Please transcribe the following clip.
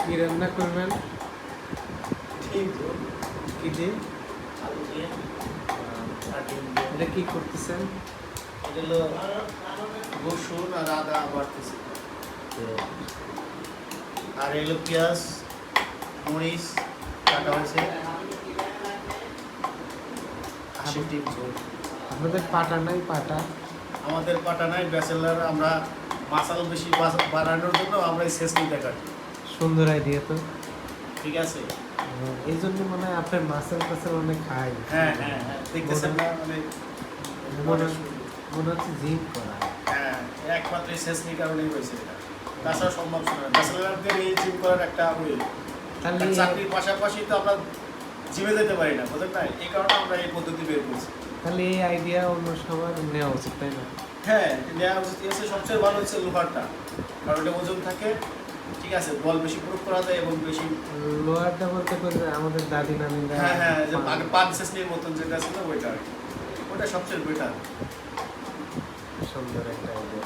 কি রান্না করবেন? ডিম কি দিয়ে? আলু দিয়ে আর ডিম দিয়ে। এটা কি করতেছেন? এটা হলো রসুন আর আদা বাড়তেছে, আর এলো পেঁয়াজ মরিচ কাটা হয়েছে। 80 ডিম ঝোল। আপনাদের পাটা নাই পাটা? আমাদের পাটা নাই, ব্যাচেলার আমরা। মাসাল বেশি বাড়ানোর জন্য আমরা এই শেষনিটা কাটি। সুন্দর আইডিয়া তো। ঠিক আছে। এই জন্য মনে হয় আপনার মাছের কাছে অনেক খাই। হ্যাঁ হ্যাঁ হ্যাঁ, দেখতেছেন না মানে মনে হচ্ছে জিম করা। হ্যাঁ, একমাত্র এই শেষনি কারণেই হয়েছে এটা। তাছাড়া সম্ভব ছিল না। ব্যাচেলারদের এই জিম করার একটা ওই তাহলে চাকরির পাশাপাশি তো আমরা জিমে যেতে পারি না, বুঝলেন না? এই কারণে আমরা এই পদ্ধতি বের করছি। তাহলে এই আইডিয়া অন্য সবার নেওয়া উচিত, তাই না? হ্যাঁ, নেওয়া উচিত। এসে সবচেয়ে ভালো হচ্ছে লোহারটা, কারণ এটা ওজন থাকে। ঠিক আছে, বল বেশি প্রয়োগ করা যায় এবং বেশি। লোহারটা বলতে করে আমাদের দাদি নানিরা। হ্যাঁ হ্যাঁ, যে আগে পান শেষনির মতন যেটা ছিল ওইটা, ওটা সবচেয়ে বেটার। সুন্দর একটা idea।